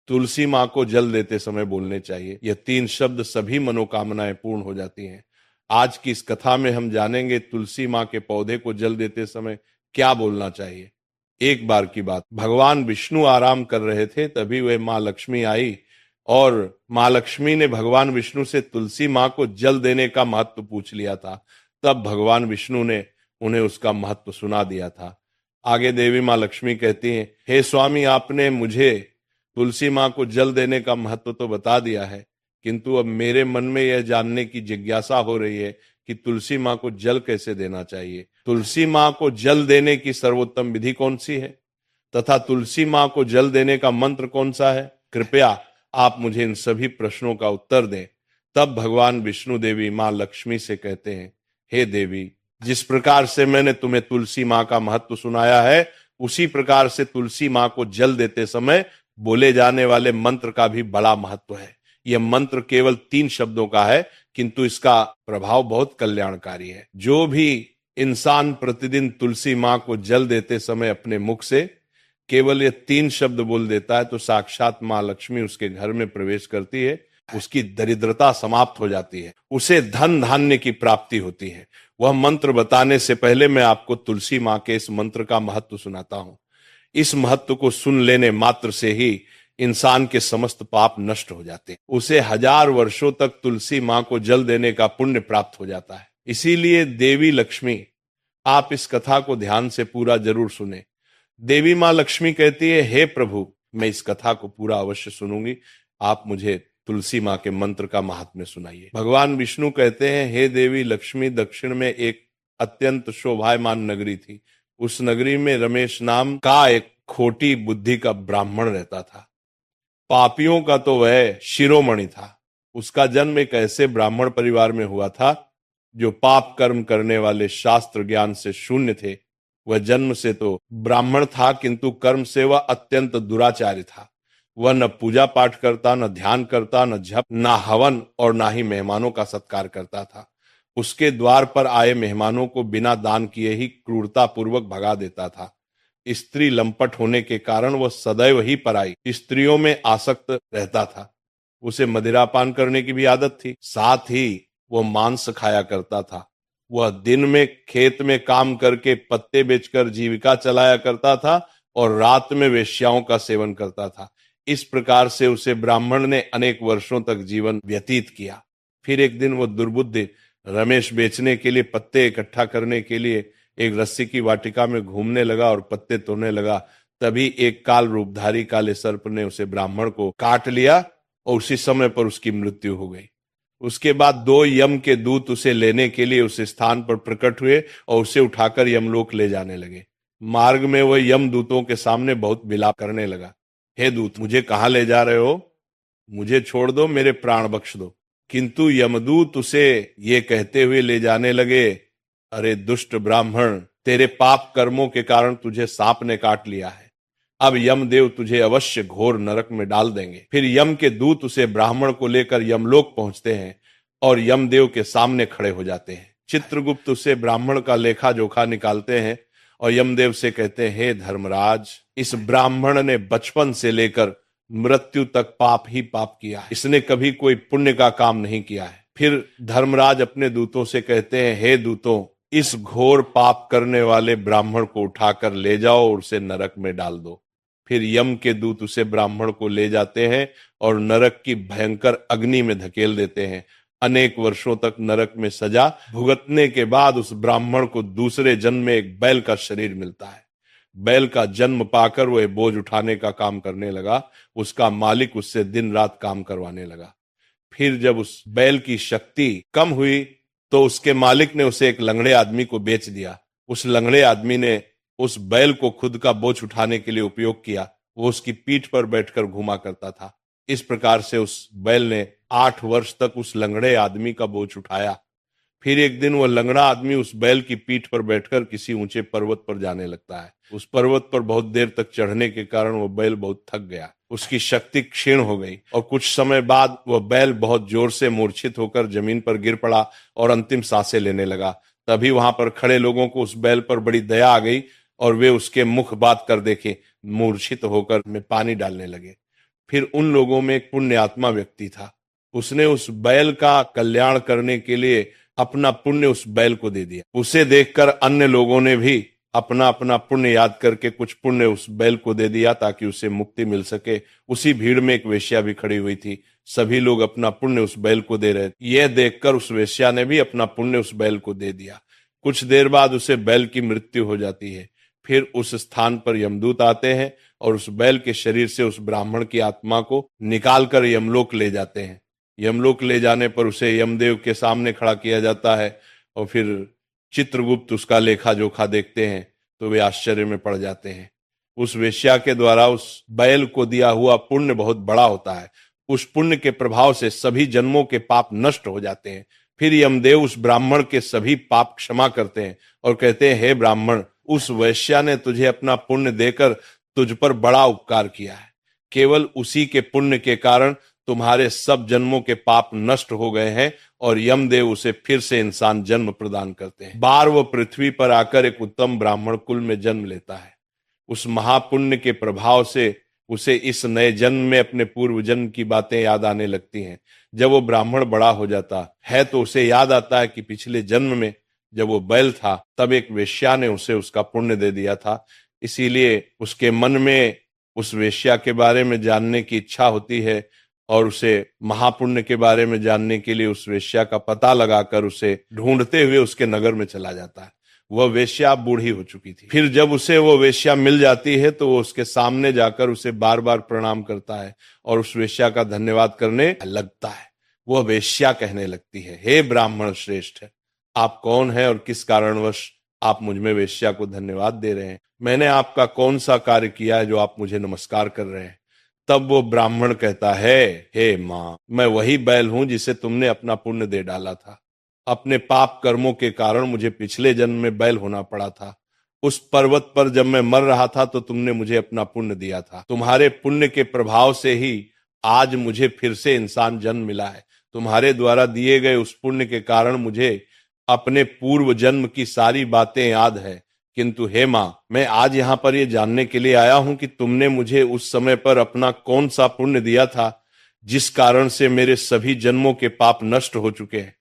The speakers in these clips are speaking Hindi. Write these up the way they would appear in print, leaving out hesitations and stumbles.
तुलसी माँ को जल देते समय बोलने चाहिए। यह 3 शब्द सभी मनोकामनाएं पूर्ण हो जाती हैं। आज की इस कथा में हम जानेंगे तुलसी माँ के पौधे को जल देते समय क्या बोलना चाहिए। एक बार की बात, भगवान विष्णु आराम कर रहे थे, तभी वह माँ लक्ष्मी आई और माँ लक्ष्मी ने भगवान विष्णु से तुलसी माँ को जल देने का महत्व पूछ लिया था। तब भगवान विष्णु ने उन्हें उसका महत्व सुना दिया था। आगे देवी माँ लक्ष्मी कहती हैं, हे स्वामी, आपने मुझे तुलसी माँ को जल देने का महत्व तो बता दिया है, किंतु अब मेरे मन में यह जानने की जिज्ञासा हो रही है कि तुलसी माँ को जल कैसे देना चाहिए। तुलसी माँ को जल देने की सर्वोत्तम विधि कौन सी है तथा तुलसी माँ को जल देने का मंत्र कौन सा है? कृपया आप मुझे इन सभी प्रश्नों का उत्तर दें। तब भगवान विष्णु देवी माँ लक्ष्मी से कहते हैं, हे देवी, जिस प्रकार से मैंने तुम्हें तुलसी माँ का महत्व सुनाया है, उसी प्रकार से तुलसी माँ को जल देते समय बोले जाने वाले मंत्र का भी बड़ा महत्व है। यह मंत्र केवल 3 शब्दों का है, किंतु इसका प्रभाव बहुत कल्याणकारी है। जो भी इंसान प्रतिदिन तुलसी माँ को जल देते समय अपने मुख से केवल ये 3 शब्द बोल देता है, तो साक्षात माँ लक्ष्मी उसके घर में प्रवेश करती है, उसकी दरिद्रता समाप्त हो जाती है, उसे धन धान्य की प्राप्ति होती है। वह मंत्र बताने से पहले मैं आपको तुलसी माँ के इस मंत्र का महत्व सुनाता हूं। इस महत्व को सुन लेने मात्र से ही इंसान के समस्त पाप नष्ट हो जाते हैं। उसे 1000 वर्षों तक तुलसी माँ को जल देने का पुण्य प्राप्त हो जाता है। इसीलिए देवी लक्ष्मी, आप इस कथा को ध्यान से पूरा जरूर सुने। देवी माँ लक्ष्मी कहती है, हे प्रभु, मैं इस कथा को पूरा अवश्य सुनूंगी, आप मुझे तुलसी माँ के मंत्र का महात्म्य सुनाइए। भगवान विष्णु कहते हैं, हे देवी लक्ष्मी, दक्षिण में एक अत्यंत शोभायमान नगरी थी। उस नगरी में रमेश नाम का एक खोटी बुद्धि का ब्राह्मण रहता था। पापियों का तो वह शिरोमणि था। उसका जन्म एक ऐसे ब्राह्मण परिवार में हुआ था जो पाप कर्म करने वाले, शास्त्र ज्ञान से शून्य थे। वह जन्म से तो ब्राह्मण था, किंतु कर्म से वह अत्यंत दुराचारी था। वह न पूजा पाठ करता, न ध्यान करता, न जप, न हवन और न ही मेहमानों का सत्कार करता था। उसके द्वार पर आए मेहमानों को बिना दान किए ही क्रूरता पूर्वक भगा देता था। स्त्री लंपट होने के कारण वह सदैव ही पराई स्त्रियों में आसक्त रहता था। उसे मदिरापान करने की भी आदत थी, साथ ही वह मांस खाया करता था। वह दिन में खेत में काम करके पत्ते बेचकर जीविका चलाया करता था और रात में वेश्याओं का सेवन करता था। इस प्रकार से उसे ब्राह्मण ने अनेक वर्षों तक जीवन व्यतीत किया। फिर एक दिन वह दुर्बुद्धि रमेश बेचने के लिए, पत्ते इकट्ठा करने के लिए एक रस्सी की वाटिका में घूमने लगा और पत्ते तोड़ने लगा। तभी एक काल रूपधारी काले सर्प ने उसे ब्राह्मण को काट लिया और उसी समय पर उसकी मृत्यु हो गई। उसके बाद 2 यम के दूत उसे लेने के लिए उस स्थान पर प्रकट हुए और उसे उठाकर यमलोक ले जाने लगे। मार्ग में वह यम दूतों के सामने बहुत विलाप करने लगा, हे दूत, मुझे कहाँ ले जा रहे हो? मुझे छोड़ दो, मेरे प्राण बख्श दो। किंतु यमदूत उसे ये कहते हुए ले जाने लगे, अरे दुष्ट ब्राह्मण, तेरे पाप कर्मों के कारण तुझे सांप ने काट लिया है। अब यमदेव तुझे अवश्य घोर नरक में डाल देंगे। फिर यम के दूत उसे ब्राह्मण को लेकर यमलोक पहुंचते हैं और यमदेव के सामने खड़े हो जाते हैं। चित्रगुप्त उसे ब्राह्मण का लेखा जोखा निकालते हैं और यमदेव से कहते हैं, हे धर्मराज, इस ब्राह्मण ने बचपन से लेकर मृत्यु तक पाप ही पाप किया है। इसने कभी कोई पुण्य का काम नहीं किया है। फिर धर्मराज अपने दूतों से कहते हैं, हे दूतों, इस घोर पाप करने वाले ब्राह्मण को उठाकर ले जाओ और उसे नरक में डाल दो। फिर यम के दूत उसे ब्राह्मण को ले जाते हैं और नरक की भयंकर अग्नि में धकेल देते हैं। अनेक वर्षों तक नरक में सजा भुगतने के बाद उस ब्राह्मण को दूसरे जन्म में एक बैल का शरीर मिलता है। बैल का जन्म पाकर वह बोझ उठाने का काम करने लगा। उसका मालिक उससे दिन रात काम करवाने लगा। फिर जब उस बैल की शक्ति कम हुई तो उसके मालिक ने उसे एक लंगड़े आदमी को बेच दिया। उस लंगड़े आदमी ने उस बैल को खुद का बोझ उठाने के लिए उपयोग किया। वो उसकी पीठ पर बैठकर घुमा करता था। इस प्रकार से उस बैल ने 8 वर्ष तक उस लंगड़े आदमी का बोझ उठाया। फिर एक दिन वह लंगड़ा आदमी उस बैल की पीठ पर बैठकर किसी ऊंचे पर्वत पर जाने लगता है। उस पर्वत पर बहुत देर तक चढ़ने के कारण वह बैल बहुत थक गया, उसकी शक्ति क्षीण हो गई और कुछ समय बाद वह बैल बहुत जोर से मूर्छित होकर जमीन पर गिर पड़ा और अंतिम सांसें लेने लगा। तभी वहां पर खड़े लोगों को उस बैल पर बड़ी दया आ गई और वे उसके मुख बात कर देखे मूर्छित होकर में पानी डालने लगे। फिर उन लोगों में एक पुण्य आत्मा व्यक्ति था, उसने उस बैल का कल्याण करने के लिए अपना पुण्य उस बैल को दे दिया। उसे देखकर अन्य लोगों ने भी अपना अपना पुण्य याद करके कुछ पुण्य उस बैल को दे दिया ताकि उसे मुक्ति मिल सके। उसी भीड़ में एक वेश्या भी खड़ी हुई थी, सभी लोग अपना पुण्य उस बैल को दे रहे थे। यह देखकर उस वेश्या ने भी अपना पुण्य उस बैल को दे दिया। कुछ देर बाद उसे बैल की मृत्यु हो जाती है। फिर उस स्थान पर यमदूत आते हैं और उस बैल के शरीर से उस ब्राह्मण की आत्मा को निकालकर यमलोक ले जाते हैं। यमलोक ले जाने पर उसे यमदेव के सामने खड़ा किया जाता है और फिर चित्रगुप्त उसका लेखा जोखा देखते हैं तो वे आश्चर्य में पड़ जाते हैं। उस वेश्या के द्वारा उस बैल को दिया हुआ पुण्य बहुत बड़ा होता है। उस पुण्य के प्रभाव से सभी जन्मों के पाप नष्ट हो जाते हैं। फिर यमदेव उस ब्राह्मण के सभी पाप क्षमा करते हैं और कहते हैं, हे ब्राह्मण, उस वैश्या ने तुझे अपना पुण्य देकर तुझ पर बड़ा उपकार किया है। केवल उसी के पुण्य के कारण तुम्हारे सब जन्मों के पाप नष्ट हो गए हैं और यमदेव उसे फिर से इंसान जन्म प्रदान करते हैं। बार वो पृथ्वी पर आकर एक उत्तम ब्राह्मण कुल में जन्म लेता है। उस महापुण्य के प्रभाव से उसे इस नए जन्म में अपने पूर्व जन्म की बातें याद आने लगती हैं। जब वो ब्राह्मण बड़ा हो जाता है तो उसे याद आता है कि पिछले जन्म में जब वो बैल था तब एक वेश्या ने उसे उसका पुण्य दे दिया था। इसीलिए उसके मन में उस वेश्या के बारे में जानने की इच्छा होती है और उसे महापुण्य के बारे में जानने के लिए उस वेश्या का पता लगाकर उसे ढूंढते हुए उसके नगर में चला जाता है। वह वेश्या बूढ़ी हो चुकी थी। फिर जब उसे वो वेश्या मिल जाती है तो वो उसके सामने जाकर उसे बार बार प्रणाम करता है और उस वेश्या का धन्यवाद करने लगता है। वह वेश्या कहने लगती है, हे ब्राह्मण श्रेष्ठ, आप कौन हैं और किस कारणवश आप मुझ में वेश्या को धन्यवाद दे रहे हैं? मैंने आपका कौन सा कार्य किया है जो आप मुझे नमस्कार कर रहे हैं? तब वो ब्राह्मण कहता है, हे माँ, मैं वही बैल हूं जिसे तुमने अपना पुण्य दे डाला था। अपने पाप कर्मों के कारण मुझे पिछले जन्म में बैल होना पड़ा था। उस पर्वत पर जब मैं मर रहा था तो तुमने मुझे अपना पुण्य दिया था। तुम्हारे पुण्य के प्रभाव से ही आज मुझे फिर से इंसान जन्म मिला है। तुम्हारे द्वारा दिए गए उस पुण्य के कारण मुझे अपने पूर्व जन्म की सारी बातें याद है। किंतु हे माँ, मैं आज यहाँ पर ये जानने के लिए आया हूं कि तुमने मुझे उस समय पर अपना कौन सा पुण्य दिया था जिस कारण से मेरे सभी जन्मों के पाप नष्ट हो चुके हैं।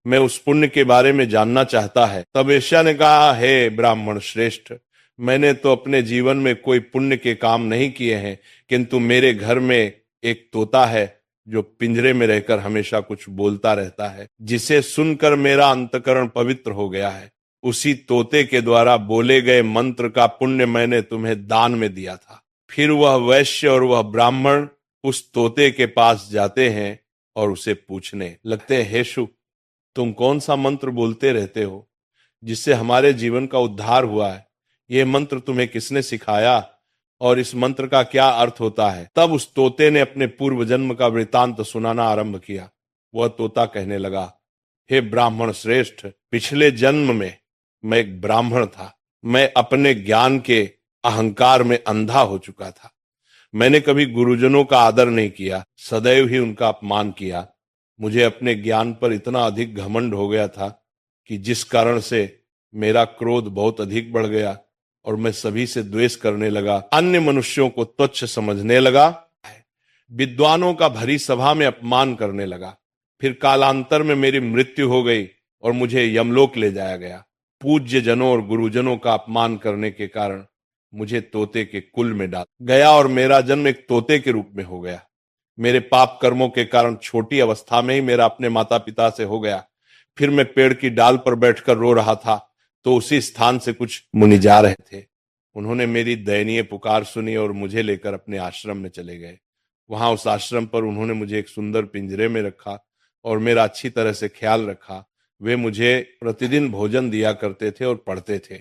मैं उस पुण्य के बारे में जानना चाहता है। तब वेश्या ने कहा, हे ब्राह्मण श्रेष्ठ, मैंने तो अपने जीवन में कोई पुण्य के काम नहीं किए हैं, किंतु मेरे घर में एक तोता है जो पिंजरे में रहकर हमेशा कुछ बोलता रहता है, जिसे सुनकर मेरा अंतकरण पवित्र हो गया है। उसी तोते के द्वारा बोले गए मंत्र का पुण्य मैंने तुम्हें दान में दिया था। फिर वह वैश्य और वह ब्राह्मण उस तोते के पास जाते हैं और उसे पूछने लगते हैं, हे शुक, तुम कौन सा मंत्र बोलते रहते हो जिससे हमारे जीवन का उद्धार हुआ है? यह मंत्र तुम्हें किसने सिखाया और इस मंत्र का क्या अर्थ होता है? तब उस तोते ने अपने पूर्व जन्म का वृतांत सुनाना आरंभ किया। वह तोता कहने लगा, हे ब्राह्मण श्रेष्ठ, पिछले जन्म में मैं एक ब्राह्मण था। मैं अपने ज्ञान के अहंकार में अंधा हो चुका था। मैंने कभी गुरुजनों का आदर नहीं किया, सदैव ही उनका अपमान किया। मुझे अपने ज्ञान पर इतना अधिक घमंड हो गया था कि जिस कारण से मेरा क्रोध बहुत अधिक बढ़ गया और मैं सभी से द्वेष करने लगा, अन्य मनुष्यों को तुच्छ समझने लगा, विद्वानों का भरी सभा में अपमान करने लगा। फिर कालांतर में मेरी मृत्यु हो गई और मुझे यमलोक ले जाया गया। पूज्य जनों और गुरुजनों का अपमान करने के कारण मुझे तोते के कुल में डाल गया और मेरा जन्म एक तोते के रूप में हो गया। मेरे पाप कर्मों के कारण छोटी अवस्था में ही मेरा अपने माता पिता से हो गया। फिर मैं पेड़ की डाल पर बैठकर रो रहा था तो उसी स्थान से कुछ मुनि जा रहे थे। उन्होंने मेरी दयनीय पुकार सुनी और मुझे लेकर अपने आश्रम में चले गए। वहां उस आश्रम पर उन्होंने मुझे एक सुंदर पिंजरे में रखा और मेरा अच्छी तरह से ख्याल रखा। वे मुझे प्रतिदिन भोजन दिया करते थे और पढ़ते थे।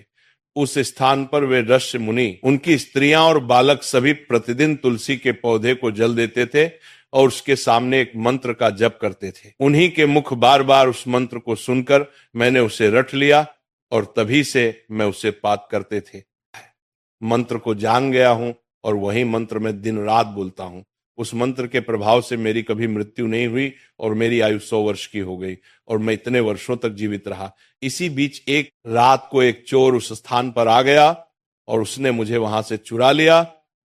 उस स्थान पर वे ऋषि मुनि, उनकी स्त्रियां और बालक सभी प्रतिदिन तुलसी के पौधे को जल देते थे और उसके सामने एक मंत्र का जप करते थे। उन्हीं के मुख बार बार उस मंत्र को सुनकर मैंने उसे रट लिया और तभी से मैं उसे पाठ करते थे। मंत्र को जान गया हूं और वही मंत्र मैं दिन रात बोलता हूं। उस मंत्र के प्रभाव से मेरी कभी मृत्यु नहीं हुई और मेरी आयु 100 वर्ष की हो गई और मैं इतने वर्षों तक जीवित रहा। इसी बीच एक रात को एक चोर उस स्थान पर आ गया और उसने मुझे वहां से चुरा लिया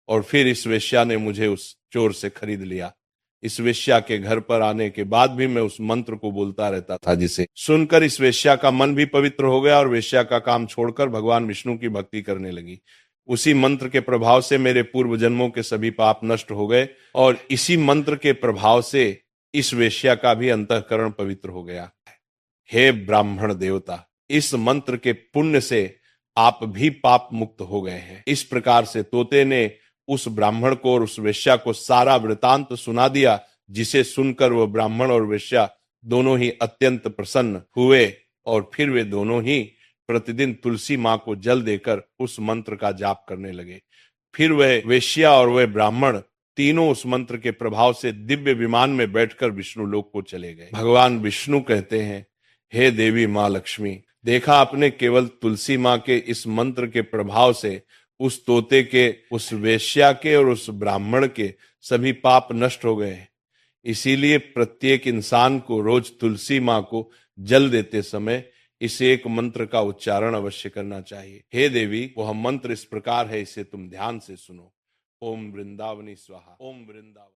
और फिर इस वेश्या ने मुझे उस चोर से खरीद लिया। इस वेश्या के घर पर आने के बाद भी मैं उस मंत्र को बोलता रहता था, जिसे सुनकर इस वेश्या का मन भी पवित्र हो गया और वेश्या का काम छोड़कर भगवान विष्णु की भक्ति करने लगी। उसी मंत्र के प्रभाव से मेरे पूर्व जन्मों के सभी पाप नष्ट हो गए और इसी मंत्र के प्रभाव से इस वेश्या का भी अंतःकरण पवित्र हो गया। हे ब्राह्मण देवता, इस मंत्र के पुण्य से आप भी पाप मुक्त हो गए हैं। इस प्रकार से तोते ने उस ब्राह्मण को और उस वेश्या को सारा वृतांत सुना दिया, जिसे सुनकर वह ब्राह्मण और वेश्या दोनों ही अत्यंत प्रसन्न हुए और फिर वे दोनों ही प्रतिदिन तुलसी मां को जल देकर उस मंत्र का जाप करने लगे। फिर वह वेश्या और वह ब्राह्मण तीनों उस मंत्र के प्रभाव से दिव्य विमान में बैठकर विष्णु लोक को चले गए। भगवान विष्णु कहते हैं, हे देवी मां लक्ष्मी, देखा आपने, केवल तुलसी मां के इस मंत्र के प्रभाव से उस तोते के, उस वेश्या के और उस ब्राह्मण के सभी पाप नष्ट हो गए। इसीलिए प्रत्येक इंसान को रोज तुलसी मां को जल देते समय इस एक मंत्र का उच्चारण अवश्य करना चाहिए। हे देवी, वह मंत्र इस प्रकार है, इसे तुम ध्यान से सुनो। ओम वृंदावनी स्वाहा। ओम वृंदावन।